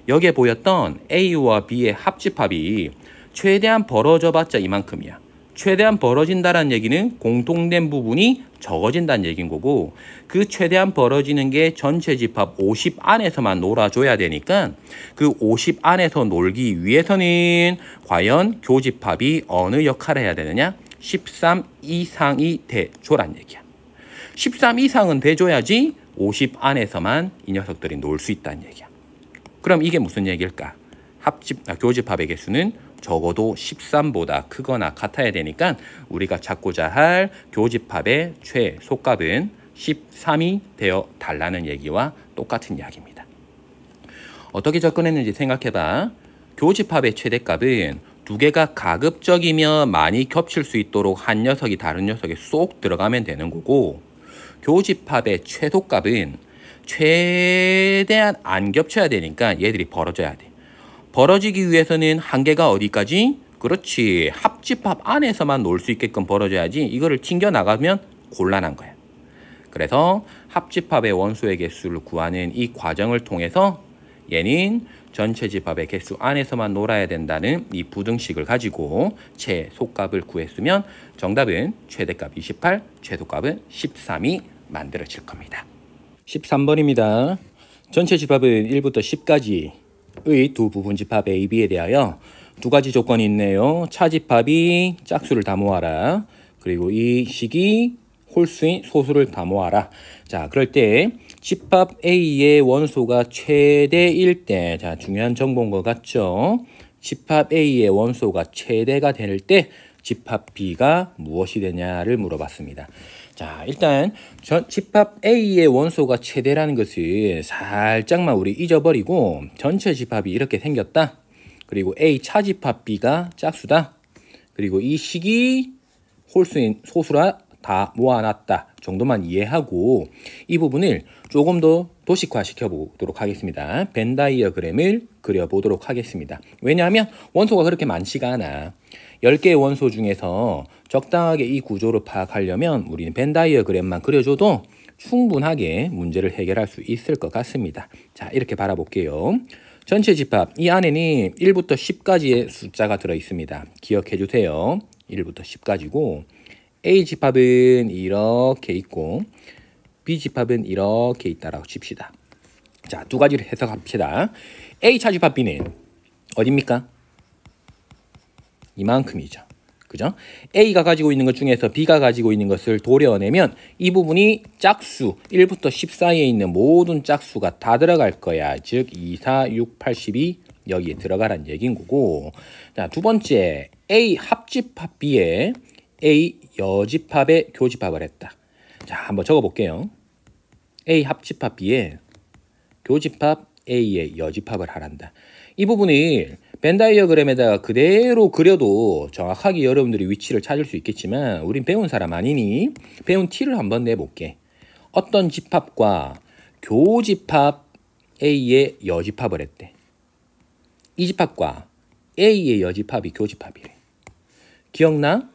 여기에 보였던 A와 B의 합집합이 최대한 벌어져봤자 이만큼이야. 최대한 벌어진다는 얘기는 공통된 부분이 적어진다는 얘기인 거고 그 최대한 벌어지는 게 전체 집합 50 안에서만 놀아줘야 되니까 그 50 안에서 놀기 위해서는 과연 교집합이 어느 역할을 해야 되느냐? 13 이상이 돼줘란 얘기야. 13 이상은 돼줘야지 50 안에서만 이 녀석들이 놀 수 있다는 얘기야. 그럼 이게 무슨 얘기일까? 교집합의 개수는 적어도 13보다 크거나 같아야 되니까 우리가 찾고자 할 교집합의 최소값은 13이 되어 달라는 얘기와 똑같은 이야기입니다. 어떻게 접근했는지 생각해봐. 교집합의 최대값은 두 개가 가급적이면 많이 겹칠 수 있도록 한 녀석이 다른 녀석에 쏙 들어가면 되는 거고 교집합의 최소값은 최대한 안 겹쳐야 되니까 얘들이 벌어져야 돼. 벌어지기 위해서는 한계가 어디까지? 그렇지. 합집합 안에서만 놀 수 있게끔 벌어져야지 이거를 튕겨나가면 곤란한 거야. 그래서 합집합의 원소의 개수를 구하는 이 과정을 통해서 얘는 전체 집합의 개수 안에서만 놀아야 된다는 이 부등식을 가지고 최소값을 구했으면 정답은 최대값 28, 최소값은 13이 만들어질 겁니다. 13번입니다. 전체 집합은 1부터 10까지의 두 부분 집합 A, B에 대하여 두 가지 조건이 있네요. 차집합이 짝수를 다 모아라. 그리고 이 식이 홀수인 소수를 다 모아라. 자, 그럴 때 집합 A의 원소가 최대일 때, 자, 중요한 정보인 것 같죠? 집합 A의 원소가 최대가 될 때 집합 B가 무엇이 되냐를 물어봤습니다. 자, 일단 집합 A의 원소가 최대라는 것을 살짝만 우리 잊어버리고 전체 집합이 이렇게 생겼다. 그리고 A 차집합 B가 짝수다. 그리고 이 식이 홀수인 소수라 다 모아놨다 정도만 이해하고 이 부분을 조금 더 도식화 시켜보도록 하겠습니다. 벤 다이어그램을 그려보도록 하겠습니다. 왜냐하면 원소가 그렇게 많지가 않아. 10개의 원소 중에서 적당하게 이 구조를 파악하려면 우리는 벤 다이어그램만 그려줘도 충분하게 문제를 해결할 수 있을 것 같습니다. 자, 이렇게 바라볼게요. 전체 집합, 이 안에는 1부터 10까지의 숫자가 들어있습니다. 기억해 주세요. 1부터 10까지고 A 집합은 이렇게 있고 B 집합은 이렇게 있다라고 칩시다. 자, 두 가지를 해석합시다. A 차집합 B는 어딥니까? 이만큼이죠. 그죠? A가 가지고 있는 것 중에서 B가 가지고 있는 것을 도려내면 이 부분이 짝수 1부터 10 사이에 있는 모든 짝수가 다 들어갈 거야. 즉 2, 4, 6, 82 여기에 들어가란 얘기인 거고. 자, 두 번째 A 합집합 B에 A 여집합에 교집합을 했다. 자, 한번 적어볼게요. A 합집합 B에 교집합 A의 여집합을 하란다. 이 부분을 벤 다이어그램에다가 그대로 그려도 정확하게 여러분들이 위치를 찾을 수 있겠지만 우린 배운 사람 아니니 배운 티를 한번 내볼게. 어떤 집합과 교집합 A의 여집합을 했대. 이 집합과 A의 여집합이 교집합이래. 기억나?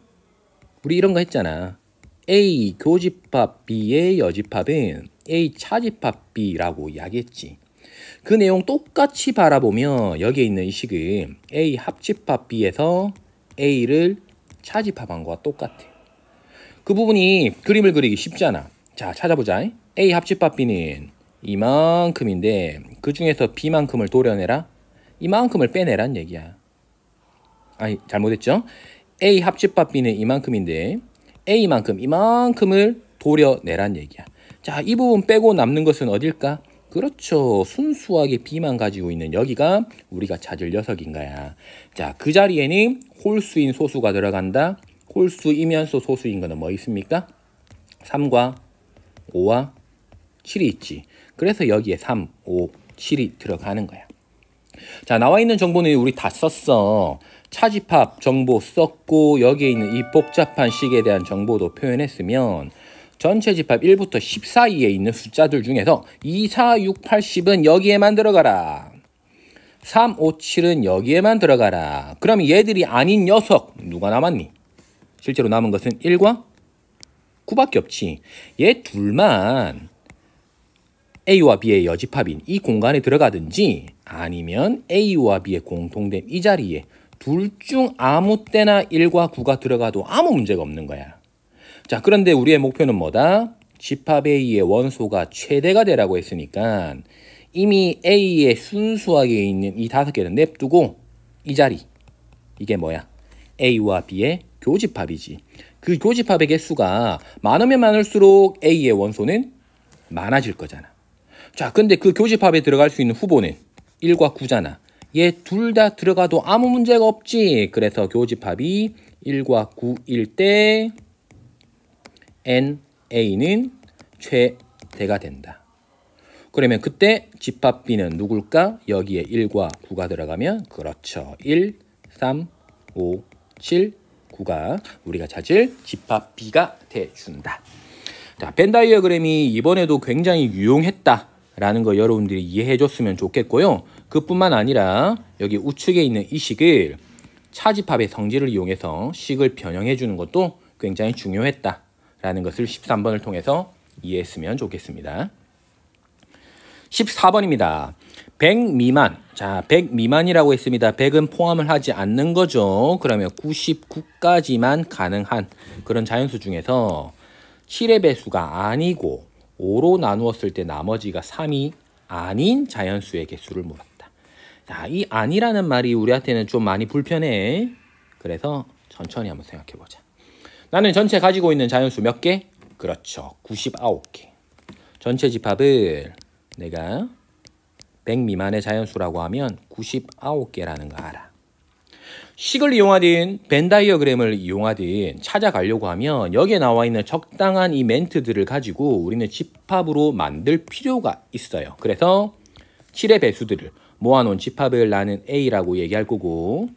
우리 이런 거 했잖아. A 교집합 B의 여집합은 A 차집합 B라고 이야기했지. 그 내용 똑같이 바라보면 여기에 있는 이 식은 A 합집합 B에서 A를 차집합한 거와 똑같아. 그 부분이 그림을 그리기 쉽잖아. 자, 찾아보자. A 합집합 B는 이만큼인데 그 중에서 B만큼을 도려내라. 이만큼을 빼내란 얘기야. 아니, 잘못했죠? A 합집합 B는 이만큼인데 A만큼 이만큼을 도려내란 얘기야. 자, 이 부분 빼고 남는 것은 어딜까? 그렇죠. 순수하게 B만 가지고 있는 여기가 우리가 찾을 녀석인 거야. 자, 그 자리에는 홀수인 소수가 들어간다. 홀수이면서 소수인 거는 뭐 있습니까? 3과 5와 7이 있지. 그래서 여기에 3, 5, 7이 들어가는 거야. 자, 나와 있는 정보는 우리 다 썼어. 차집합 정보 썼고 여기에 있는 이 복잡한 식에 대한 정보도 표현했으면 전체 집합 1부터 10 사이에 있는 숫자들 중에서 2, 4, 6, 8, 10은 여기에만 들어가라. 3, 5, 7은 여기에만 들어가라. 그럼 얘들이 아닌 녀석 누가 남았니? 실제로 남은 것은 1과 9밖에 없지. 얘 둘만 A와 B의 여집합인 이 공간에 들어가든지 아니면 A와 B의 공통된 이 자리에 둘 중 아무 때나 1과 9가 들어가도 아무 문제가 없는 거야. 자, 그런데 우리의 목표는 뭐다? 집합 A의 원소가 최대가 되라고 했으니까 이미 A에 순수하게 있는 이 5개는 냅두고 이 자리, 이게 뭐야? A와 B의 교집합이지. 그 교집합의 개수가 많으면 많을수록 A의 원소는 많아질 거잖아. 자, 근데 그 교집합에 들어갈 수 있는 후보는 1과 9잖아. 얘 둘 다 들어가도 아무 문제가 없지. 그래서 교집합이 1과 9일 때 NA는 최대가 된다. 그러면 그때 집합 B는 누굴까? 여기에 1과 9가 들어가면 그렇죠. 1, 3, 5, 7, 9가 우리가 찾을 집합 B가 돼준다. 자, 벤 다이어그램이 이번에도 굉장히 유용했다라는 거 여러분들이 이해해 줬으면 좋겠고요. 그뿐만 아니라 여기 우측에 있는 이 식을 차집합의 성질을 이용해서 식을 변형해 주는 것도 굉장히 중요했다라는 것을 13번을 통해서 이해했으면 좋겠습니다. 14번입니다. 100 미만. 자, 100 미만이라고 했습니다. 100은 포함을 하지 않는 거죠. 그러면 99까지만 가능한 그런 자연수 중에서 7의 배수가 아니고 5로 나누었을 때 나머지가 3이 아닌 자연수의 개수를 물었다. 자, 이 아니라는 말이 우리한테는 좀 많이 불편해. 그래서 천천히 한번 생각해보자. 나는 전체 가지고 있는 자연수 몇 개? 그렇죠. 99개. 전체 집합을 내가 100 미만의 자연수라고 하면 99개라는 거 알아. 식을 이용하든 벤 다이어그램을 이용하든 찾아가려고 하면 여기에 나와 있는 적당한 이 멘트들을 가지고 우리는 집합으로 만들 필요가 있어요. 그래서 7의 배수들을 모아놓은 집합을 나는 A라고 얘기할 거고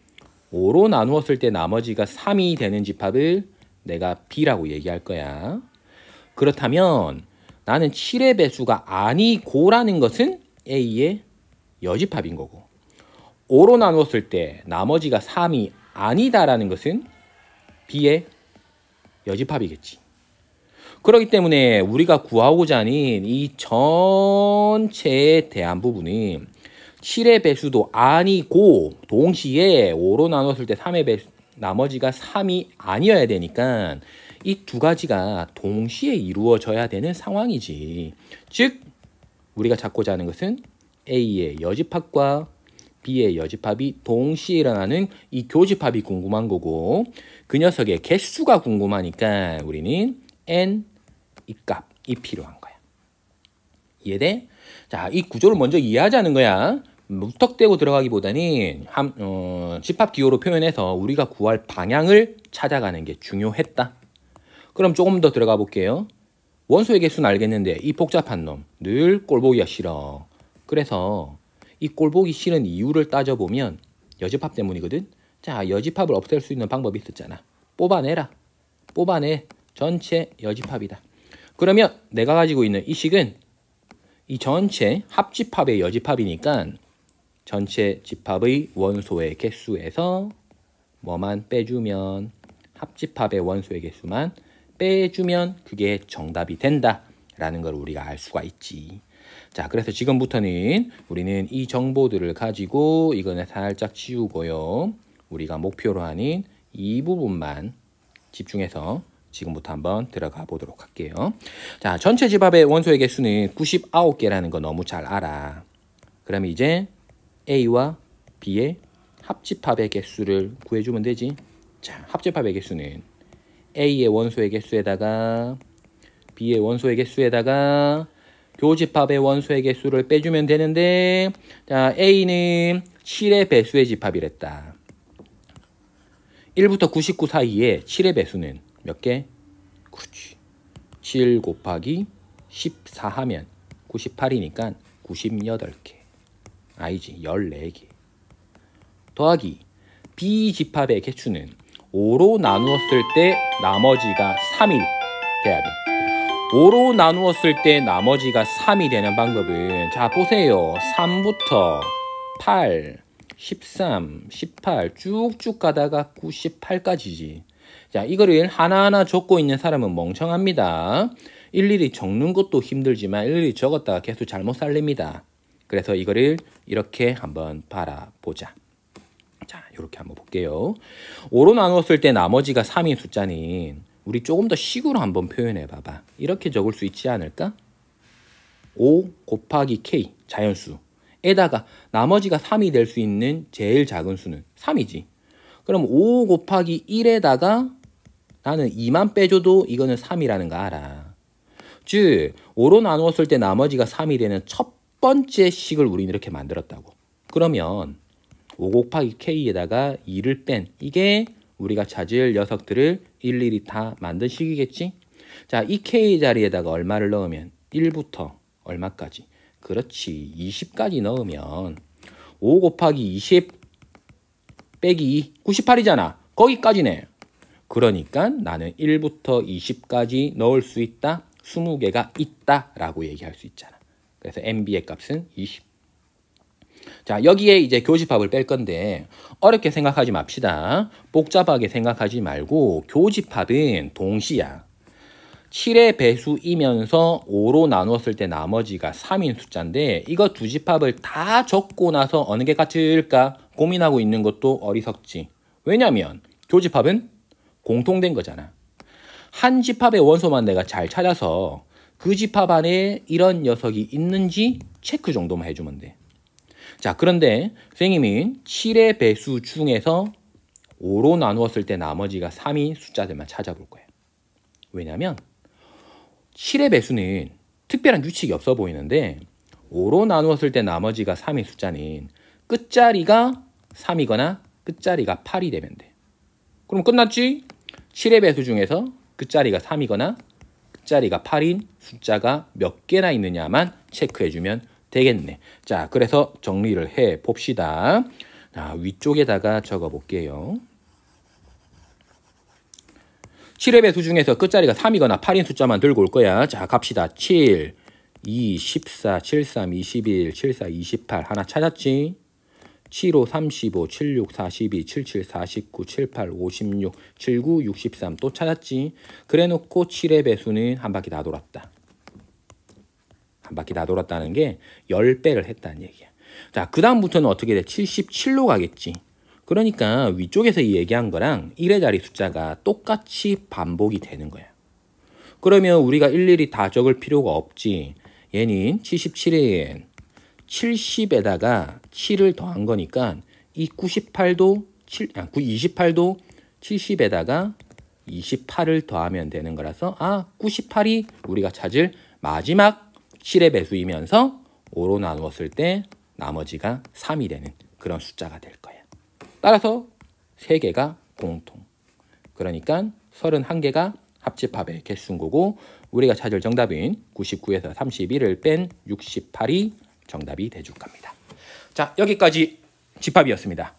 5로 나누었을 때 나머지가 3이 되는 집합을 내가 B라고 얘기할 거야. 그렇다면 나는 7의 배수가 아니고라는 것은 A의 여집합인 거고 5로 나누었을 때 나머지가 3이 아니다라는 것은 B의 여집합이겠지. 그렇기 때문에 우리가 구하고자 하는 이 전체에 대한 부분은 7의 배수도 아니고 동시에 5로 나눴을 때 3의 배수, 나머지가 3이 아니어야 되니까 이 두 가지가 동시에 이루어져야 되는 상황이지. 즉 우리가 찾고자 하는 것은 A의 여집합과 B의 여집합이 동시에 일어나는 이 교집합이 궁금한 거고 그 녀석의 개수가 궁금하니까 우리는 N 이 값이 필요한 거야. 이해돼? 자, 이 구조를 먼저 이해하자는 거야. 무턱대고 들어가기보다는 집합 기호로 표현해서 우리가 구할 방향을 찾아가는 게 중요했다. 그럼 조금 더 들어가 볼게요. 원소의 개수는 알겠는데 이 복잡한 놈 늘 꼴보기가 싫어. 그래서 이 꼴보기 싫은 이유를 따져보면 여집합 때문이거든. 자, 여집합을 없앨 수 있는 방법이 있었잖아. 뽑아내라. 뽑아내. 전체 여집합이다. 그러면 내가 가지고 있는 이 식은 이 전체 합집합의 여집합이니까 전체 집합의 원소의 개수에서 뭐만 빼주면 합집합의 원소의 개수만 빼주면 그게 정답이 된다라는 걸 우리가 알 수가 있지. 자, 그래서 지금부터는 우리는 이 정보들을 가지고 이거는 살짝 지우고요. 우리가 목표로 하는 이 부분만 집중해서 지금부터 한번 들어가 보도록 할게요. 자, 전체 집합의 원소의 개수는 99개라는 거 너무 잘 알아. 그러면 이제 A와 B의 합집합의 개수를 구해주면 되지. 자, 합집합의 개수는 A의 원소의 개수에다가 B의 원소의 개수에다가 교집합의 원소의 개수를 빼주면 되는데, 자, A는 7의 배수의 집합이랬다. 1부터 99 사이에 7의 배수는 몇 개? 그렇지. 7 곱하기 14 하면 98이니까 98개. 아니지, 14개. 더하기 B 집합의 개수는 5로 나누었을 때 나머지가 3이 돼야 돼. 5로 나누었을 때 나머지가 3이 되는 방법은, 자, 보세요. 3부터 8, 13, 18 쭉쭉 가다가 98까지지. 자, 이거를 하나하나 적고 있는 사람은 멍청합니다. 일일이 적는 것도 힘들지만 일일이 적었다가 계속 잘못 살립니다. 그래서 이거를 이렇게 한번 바라보자. 자, 이렇게 한번 볼게요. 5로 나누었을 때 나머지가 3인 숫자는 우리 조금 더 식으로 한번 표현해 봐봐. 이렇게 적을 수 있지 않을까? 5 곱하기 K, 자연수에다가 나머지가 3이 될 수 있는 제일 작은 수는 3이지. 그럼 5 곱하기 1에다가 나는 2만 빼줘도 이거는 3이라는 거 알아. 즉 5로 나누었을 때 나머지가 3이 되는 첫 번째 식을 우리는 이렇게 만들었다고. 그러면 5 곱하기 K에다가 2를 뺀 이게 우리가 찾을 녀석들을 일일이 다 만든 식이겠지? 자, 이 K 자리에다가 얼마를 넣으면 1부터 얼마까지? 그렇지, 20까지 넣으면 5 곱하기 20 빼기 2, 98이잖아. 거기까지네. 그러니까 나는 1부터 20까지 넣을 수 있다. 20개가 있다라고 얘기할 수 있잖아. 그래서 MB의 값은 20. 자, 여기에 이제 교집합을 뺄 건데 어렵게 생각하지 맙시다. 복잡하게 생각하지 말고 교집합은 동시야. 7의 배수이면서 5로 나누었을 때 나머지가 3인 숫자인데 이거 두 집합을 다 적고 나서 어느 게 같을까 고민하고 있는 것도 어리석지. 왜냐면 교집합은 공통된 거잖아. 한 집합의 원소만 내가 잘 찾아서 그 집합 안에 이런 녀석이 있는지 체크 정도만 해주면 돼. 자, 그런데 선생님이 7의 배수 중에서 5로 나누었을 때 나머지가 3인 숫자들만 찾아볼 거예요. 왜냐면 7의 배수는 특별한 규칙이 없어 보이는데 5로 나누었을 때 나머지가 3인 숫자는 끝자리가 3이거나 끝자리가 8이 되면 돼. 그럼 끝났지? 7의 배수 중에서 끝자리가 3이거나 끝자리가 8인 숫자가 몇 개나 있느냐만 체크해주면 되겠네. 자, 그래서 정리를 해 봅시다. 자, 위쪽에다가 적어 볼게요. 7의 배수 중에서 끝자리가 3이거나 8인 숫자만 들고 올 거야. 자, 갑시다. 7, 2, 14, 73, 21, 74, 28 하나 찾았지? 75, 35, 76, 42, 77, 49, 78, 56, 79, 63 또 찾았지? 그래놓고 7의 배수는 한 바퀴 다 돌았다. 한 바퀴 다 돌았다는 게 10배를 했다는 얘기야. 자, 그 다음부터는 어떻게 돼? 77로 가겠지. 그러니까 위쪽에서 이 얘기한 거랑 1의 자리 숫자가 똑같이 반복이 되는 거야. 그러면 우리가 일일이 다 적을 필요가 없지. 얘는 77은 70에다가 7을 더한 거니까 이 28도 70에다가 28을 더하면 되는 거라서 98이 우리가 찾을 마지막 7의 배수이면서 5로 나누었을 때 나머지가 3이 되는 그런 숫자가 될 거예요. 따라서 3개가 공통. 그러니까 31개가 합집합의 개수인 거고 우리가 찾을 정답인 99에서 31을 뺀 68이 정답이 돼줄 겁니다. 자, 여기까지 집합이었습니다.